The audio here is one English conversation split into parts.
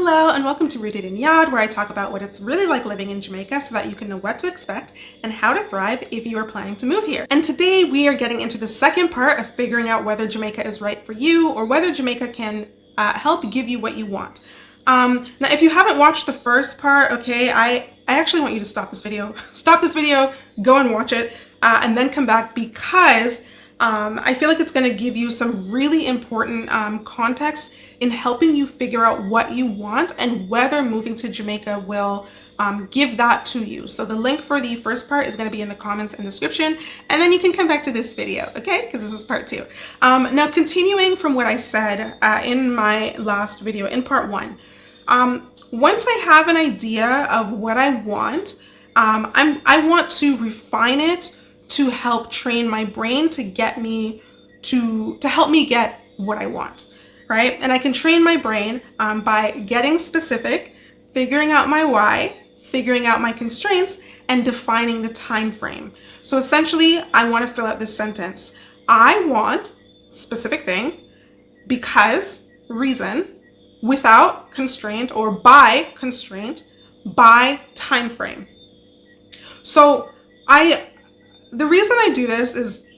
Hello and welcome to Rooted in Yad, where I talk about what it's really like living in Jamaica so that you can know what to expect and how to thrive if you are planning to move here. And today we are getting into the second part of figuring out whether Jamaica is right for you or whether Jamaica can help give you what you want. Now, if you haven't watched the first part, okay, I actually want you to stop this video, go and watch it, and then come back because I feel like it's going to give you some really important context in helping you figure out what you want and whether moving to Jamaica will give that to you. So the link for the first part is going to be in the comments and description, and then you can come back to this video, okay? Because this is part two. Now, continuing from what I said in my last video, in part one, once I have an idea of what I want, I want to refine it to help train my brain to get me to help me get what I want, right? And I can train my brain by getting specific, figuring out my why, figuring out my constraints, and defining the time frame. So essentially, I want to fill out this sentence. I want specific thing because reason, without constraint, or by constraint, by time frame. So the reason I do this is,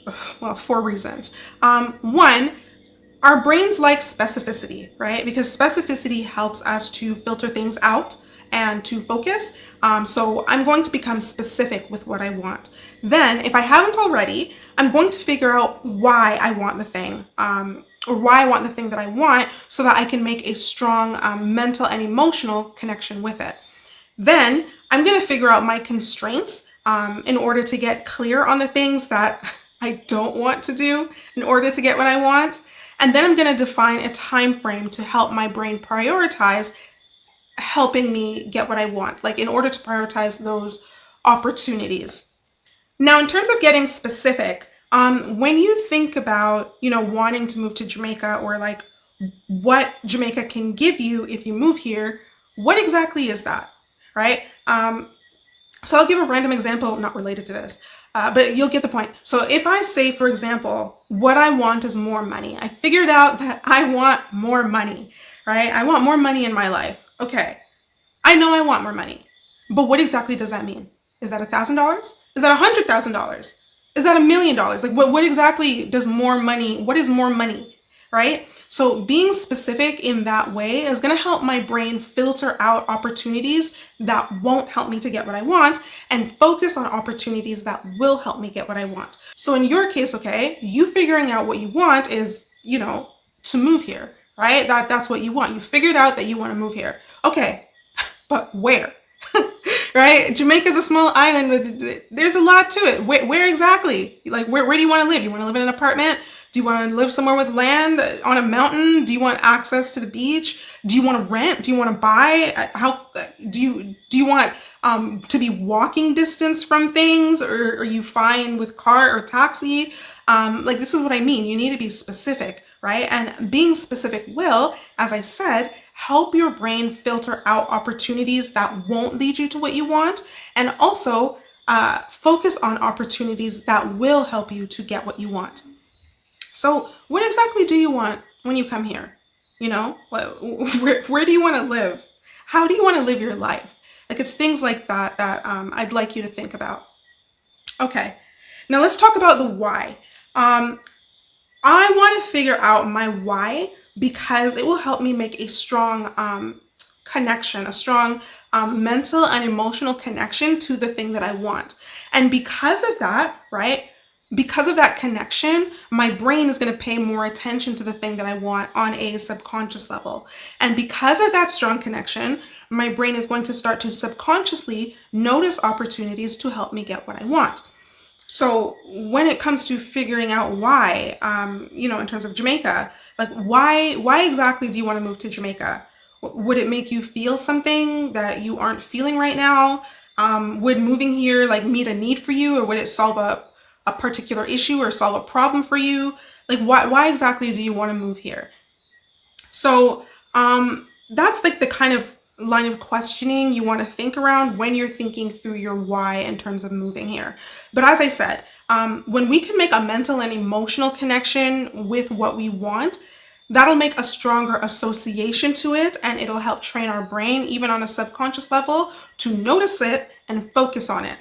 well, four reasons. One, our brains like specificity, right? Because specificity helps us to filter things out and to focus. So I'm going to become specific with what I want. Then, if I haven't already, I'm going to figure out why I want the thing, or why I want the thing that I want so that I can make a strong mental and emotional connection with it. Then I'm going to figure out my constraints in order to get clear on the things that I don't want to do in order to get what I want. And then I'm going to define a time frame to help my brain prioritize helping me get what I want, like in order to prioritize those opportunities. Now, in terms of getting specific, when you think about, wanting to move to Jamaica or like what Jamaica can give you if you move here, what exactly is that, right? So I'll give a random example, not related to this, but you'll get the point. So if I say, for example, what I want is more money. I figured out that I want more money, right? I want more money in my life. Okay, I know I want more money, but what exactly does that mean? Is that $1,000? Is that $100,000? Is that $1 million? Like what exactly does more money, what is more money, right? So being specific in that way is going to help my brain filter out opportunities that won't help me to get what I want and focus on opportunities that will help me get what I want. So in your case, okay, you figuring out what you want is, to move here, right? That's what you want. You figured out that you want to move here. Okay, but where? Right? Jamaica is a small island, but there's a lot to it. Where exactly? Like, where do you want to live? You want to live in an apartment? Do you want to live somewhere with land on a mountain? Do you want access to the beach? Do you want to rent? Do you want to buy? How do you want to be walking distance from things, or are you fine with car or taxi? Like, this is what I mean. You need to be specific, right? And being specific will, as I said, help your brain filter out opportunities that won't lead you to what you want, and also focus on opportunities that will help you to get what you want. So what exactly do you want when you come here? Where do you want to live? How do you want to live your life? Like, it's things like that I'd like you to think about. Okay, now let's talk about the why. I want to figure out my why because it will help me make a strong connection, a strong mental and emotional connection to the thing that I want. And because of that, right? Because of that connection, my brain is going to pay more attention to the thing that I want on a subconscious level. And because of that strong connection, my brain is going to start to subconsciously notice opportunities to help me get what I want. So when it comes to figuring out why, in terms of Jamaica, like why exactly do you want to move to Jamaica? Would it make you feel something that you aren't feeling right now? Would moving here like meet a need for you, or would it solve a particular issue or solve a problem for you? Like why exactly do you want to move here? So that's like the kind of line of questioning you want to think around when you're thinking through your why in terms of moving here. But as I said, when we can make a mental and emotional connection with what we want, That'll make a stronger association to it, and it'll help train our brain, even on a subconscious level, to notice it and focus on it.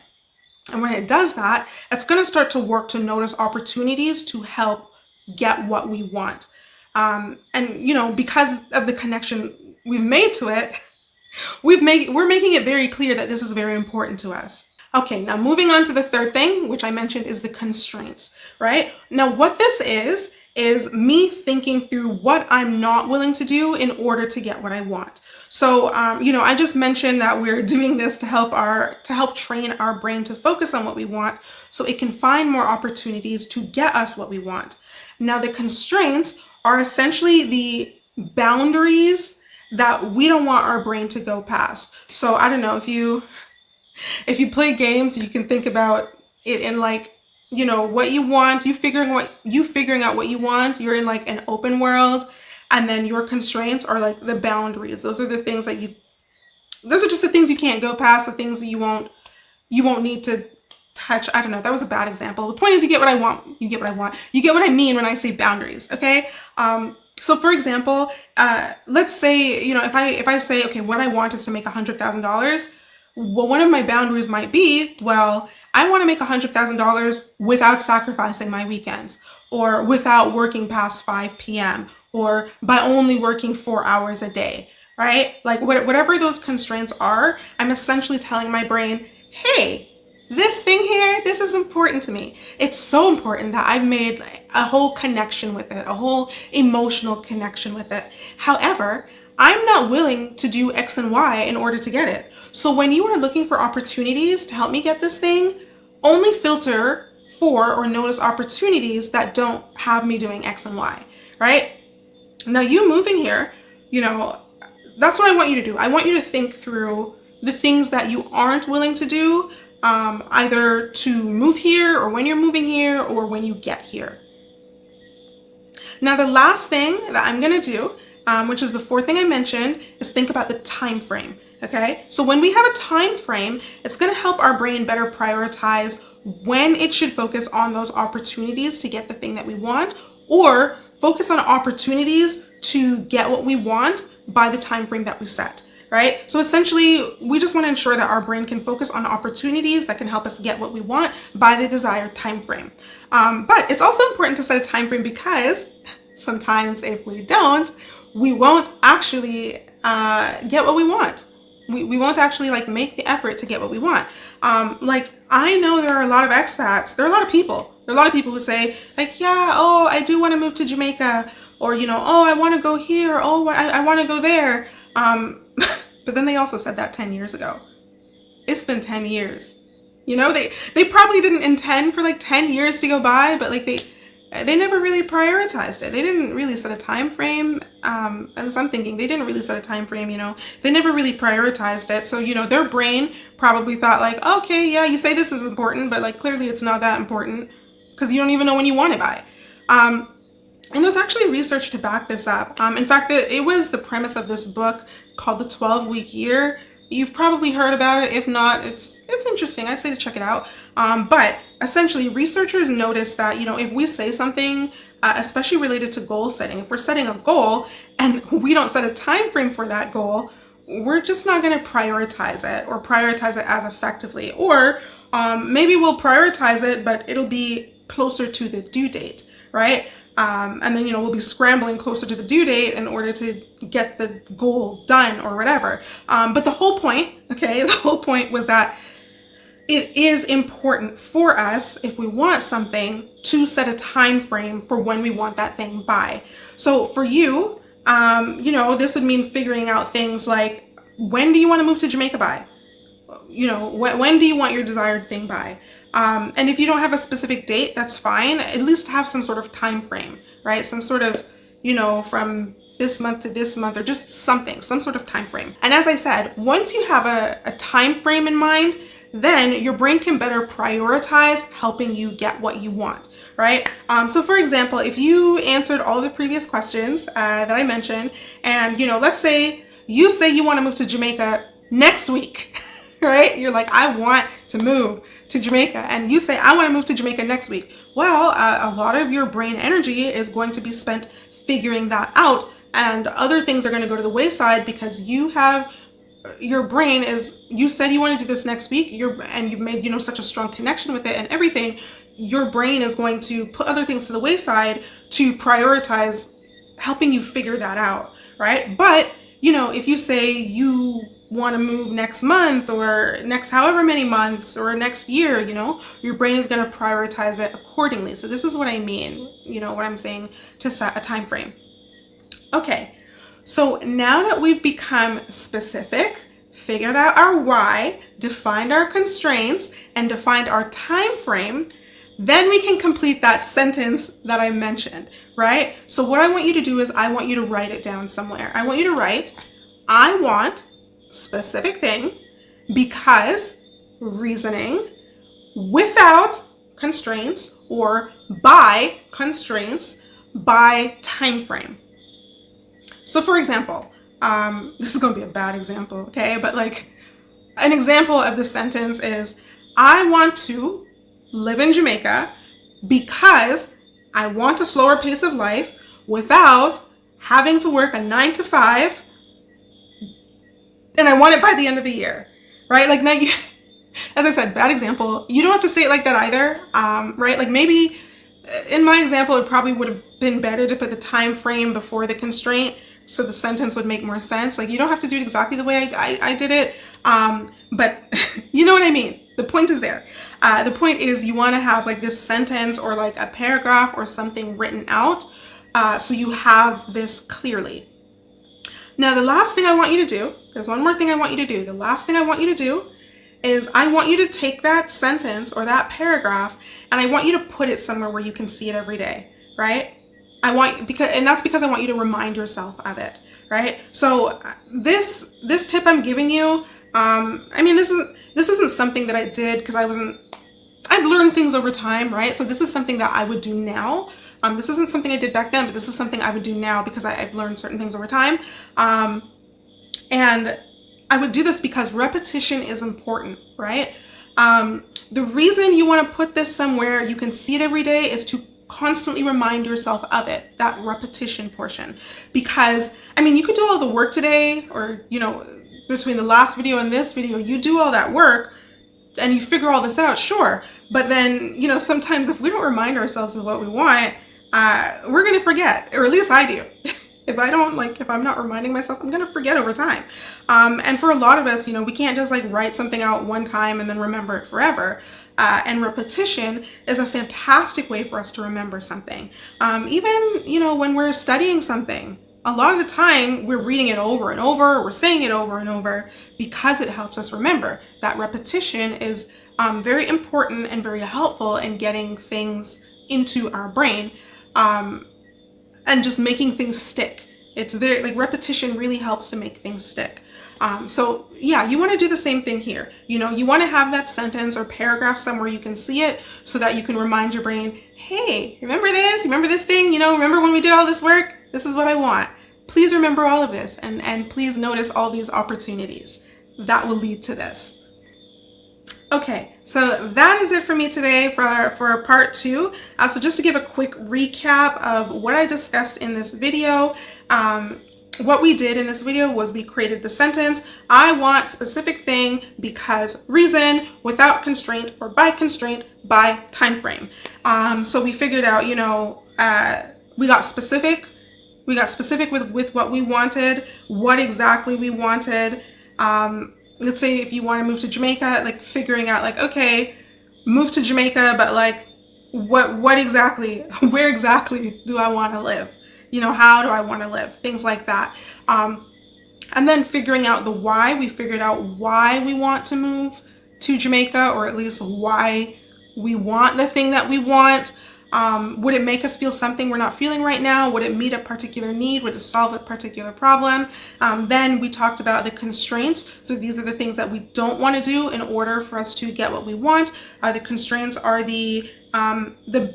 And when it does that, it's going to start to work to notice opportunities to help get what we want. And because of the connection we've made to it, we're making it very clear that this is very important to us. Okay, now moving on to the third thing, which I mentioned, is the constraints, right? Now what this is me thinking through what I'm not willing to do in order to get what I want. So, I just mentioned that we're doing this to help train our brain to focus on what we want so it can find more opportunities to get us what we want. Now, the constraints are essentially the boundaries that we don't want our brain to go past. So I don't know, if you play games, you can think about it in like, what you want, you figuring out what you want. You're in like an open world, and then your constraints are like the boundaries. Those are just the things you can't go past, the things that you won't need to touch. I don't know, that was a bad example. The point is, you get what I want. You get what I want. You get what I mean when I say boundaries, okay? So for example, let's say, if I say, okay, what I want is to make $100,000. Well, one of my boundaries might be, well, I want to make $100,000 without sacrificing my weekends, or without working past 5 p.m., or by only working 4 hours a day, right? Like whatever those constraints are, I'm essentially telling my brain, hey, this thing here, this is important to me. It's so important that I've made a whole connection with it, a whole emotional connection with it. However, I'm not willing to do X and Y in order to get it. So when you are looking for opportunities to help me get this thing, only filter for or notice opportunities that don't have me doing X and Y, right? Now, you moving here, that's what I want you to do. I want you to think through the things that you aren't willing to do, either to move here, or when you're moving here, or when you get here. Now, the last thing that I'm going to do, which is the fourth thing I mentioned, is think about the time frame. Okay, so when we have a time frame, it's going to help our brain better prioritize when it should focus on those opportunities to get the thing that we want, or focus on opportunities to get what we want by the time frame that we set. Right? So essentially, we just want to ensure that our brain can focus on opportunities that can help us get what we want by the desired time frame. But it's also important to set a time frame, because sometimes if we don't, we won't actually get what we want. We won't actually make the effort to get what we want. I know there are a lot of expats. There are a lot of people. There are a lot of people who say I do want to move to Jamaica, or I want to go here. I want to go there. But then they also said that 10 years ago. It's been 10 years. They probably didn't intend for 10 years to go by, but they never really prioritized it. They didn't really set a time frame. As I'm thinking, they didn't really set a time frame, They never really prioritized it. So, their brain probably thought okay, yeah, you say this is important, but clearly it's not that important, because you don't even know when you want it by. And there's actually research to back this up. In fact, it was the premise of this book called The 12-Week Year. You've probably heard about it. If not, it's interesting. I'd say to check it out. But essentially, researchers noticed that, if we say something, especially related to goal setting, if we're setting a goal and we don't set a time frame for that goal, we're just not going to prioritize it, or prioritize it as effectively. Or maybe we'll prioritize it, but it'll be closer to the due date, right? And then, we'll be scrambling closer to the due date in order to get the goal done or whatever. But the whole point was that it is important for us, if we want something, to set a time frame for when we want that thing by. So for you, this would mean figuring out things like, when do you want to move to Jamaica by? When do you want your desired thing by? And if you don't have a specific date, that's fine. At least have some sort of time frame, right? Some sort of, from this month to this month, or just some sort of time frame. And as I said, once you have a time frame in mind, then your brain can better prioritize helping you get what you want, right? So for example, if you answered all the previous questions that I mentioned, and let's say you want to move to Jamaica next week. Right? You're like, I want to move to Jamaica. And you say, I want to move to Jamaica next week. Well, a lot of your brain energy is going to be spent figuring that out, and other things are going to go to the wayside because your brain is, you said you want to do this next week, and you've made, such a strong connection with it and everything. Your brain is going to put other things to the wayside to prioritize helping you figure that out, right? But if you say you want to move next month or next however many months or next year, your brain is going to prioritize it accordingly. So this is what I mean, what I'm saying, to set a time frame. Okay, so now that we've become specific, figured out our why, defined our constraints, and defined our time frame, then we can complete that sentence that I mentioned, right? So what I want you to do is I want you to write it down somewhere. I want you to write, I want specific thing because reasoning, without constraints, or by constraints, by time frame. So for example, this is going to be a bad example, okay? But like an example of the sentence is, I want to live in Jamaica because I want a slower pace of life without having to work a 9 to 5, and I want it by the end of the year, right? Like now, as I said, bad example. You don't have to say it like that either, right? Like maybe in my example, it probably would have been better to put the time frame before the constraint, so the sentence would make more sense. Like you don't have to do it exactly the way I did it, but you know what I mean. The point is there. The point is you want to have like this sentence or like a paragraph or something written out, so you have this clearly. Now, the last thing I want you to do, there's one more thing I want you to do. The last thing I want you to do is I want you to take that sentence or that paragraph and I want you to put it somewhere where you can see it every day, right? That's because I want you to remind yourself of it, right? So this tip I'm giving you, this isn't something that I did because I've learned things over time, right? So this is something that I would do now. This isn't something I did back then, but this is something I would do now because I've learned certain things over time. And I would do this because repetition is important, right? The reason you want to put this somewhere you can see it every day is to constantly remind yourself of it, that repetition portion. Because, you could do all the work today, or, between the last video and this video, you do all that work and you figure all this out, sure. But then, sometimes if we don't remind ourselves of what we want, we're going to forget, or at least I do. If I'm not reminding myself, I'm going to forget over time. And for a lot of us, we can't just like write something out one time and then remember it forever. And repetition is a fantastic way for us to remember something. Even, when we're studying something, a lot of the time we're reading it over and over, we're saying it over and over because it helps us remember. That repetition is very important and very helpful in getting things into our brain. And just making things stick. It's very, like, repetition really helps to make things stick. So yeah, you want to do the same thing here. You want to have that sentence or paragraph somewhere you can see it so that you can remind your brain, hey, remember this? Remember this thing? Remember when we did all this work? This is what I want. Please remember all of this, and please notice all these opportunities that will lead to this. Okay, so that is it for me today for part 2. So just to give a quick recap of what I discussed in this video, what we did in this video was we created the sentence, I want specific thing because reason, without constraint, or by constraint, by time frame. So we figured out, we got specific with what we wanted, what exactly we wanted. Let's say if you want to move to Jamaica, like figuring out like, okay, move to Jamaica, but like what exactly, where exactly do I want to live? How do I want to live? Things like that. And then figuring out the why. We figured out why we want to move to Jamaica, or at least why we want the thing that we want. Would it make us feel something we're not feeling right now? Would it meet a particular need? Would it solve a particular problem? Then we talked about the constraints. So these are the things that we don't want to do in order for us to get what we want. The constraints are the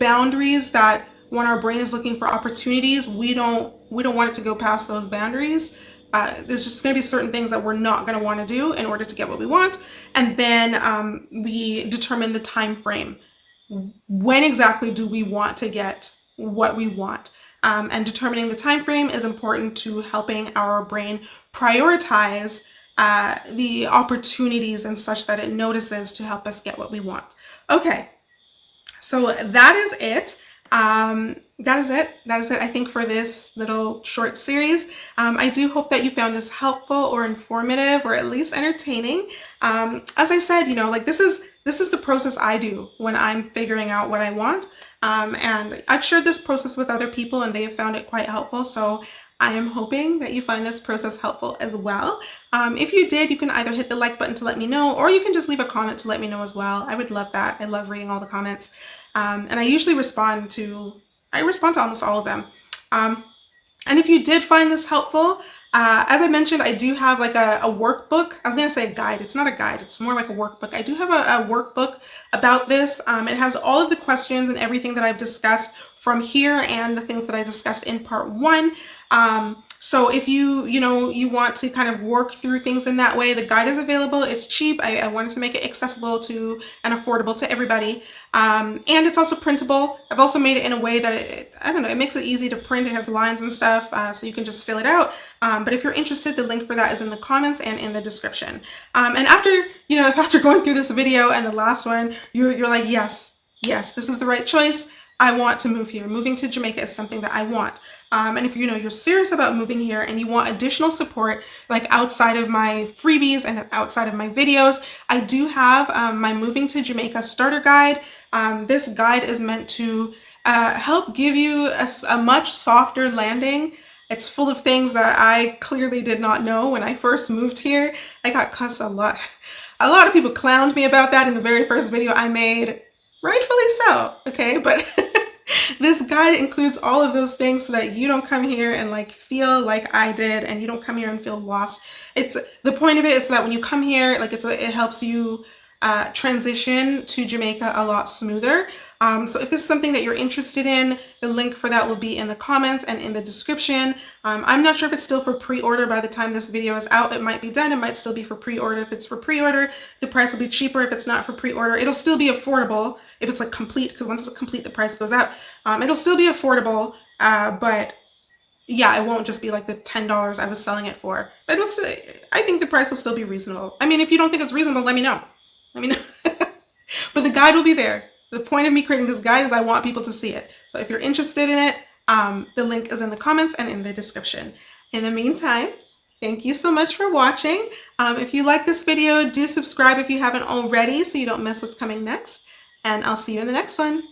boundaries that when our brain is looking for opportunities, we don't want it to go past those boundaries. There's just going to be certain things that we're not going to want to do in order to get what we want. And then we determine the time frame. When exactly do we want to get what we want? And determining the time frame is important to helping our brain prioritize the opportunities and such that it notices to help us get what we want. Okay, so that is it. That is it. That is it, I think, for this little short series. I do hope that you found this helpful or informative or at least entertaining. As I said, you know, like this is the process I do when I'm figuring out what I want. And I've shared this process with other people and they have found it quite helpful. So I am hoping that you find this process helpful as well. If you did, you can either hit the like button to let me know, or you can just leave a comment to let me know as well. I would love that. I love reading all the comments. And I usually respond to almost all of them. And if you did find this helpful, as I mentioned, I do have like a workbook. I was going to say a guide. It's not a guide. It's more like a workbook. I do have a workbook about this. It has all of the questions and everything that I've discussed from here and the things that I discussed in part 1. So if you want to kind of work through things in that way, the guide is available. It's cheap. I wanted to make it accessible to and affordable to everybody. And it's also printable. I've also made it in a way that it makes it easy to print. It has lines and stuff, so you can just fill it out. But if you're interested, the link for that is in the comments and in the description. And after going through this video and the last one, you're like, yes, this is the right choice. I want to move here. Moving to Jamaica is something that I want. And if you're serious about moving here and you want additional support, like outside of my freebies and outside of my videos, I do have my Moving to Jamaica starter guide. This guide is meant to help give you a much softer landing. It's full of things that I clearly did not know when I first moved here. I got cussed a lot. A lot of people clowned me about that in the very first video I made. Rightfully so, okay? But this guide includes all of those things so that you don't come here and like feel like I did, and you don't come here and feel lost. The point of it is so that when you come here, like it helps you transition to Jamaica a lot smoother. So if this is something that you're interested in, the link for that will be in the comments and in the description. I'm not sure if it's still for pre-order by the time this video is out. It might be done. It might still be for pre-order. If it's for pre-order, the price will be cheaper. If it's not for pre-order, it'll still be affordable if it's like complete, because once it's complete, the price goes up. It'll still be affordable, but yeah, it won't just be like the $10 I was selling it for. But I think the price will still be reasonable. I mean, if you don't think it's reasonable, let me know. But the guide will be there. The point of me creating this guide is I want people to see it. So if you're interested in it, the link is in the comments and in the description. In the meantime, thank you so much for watching. If you like this video, do subscribe if you haven't already so you don't miss what's coming next. And I'll see you in the next one.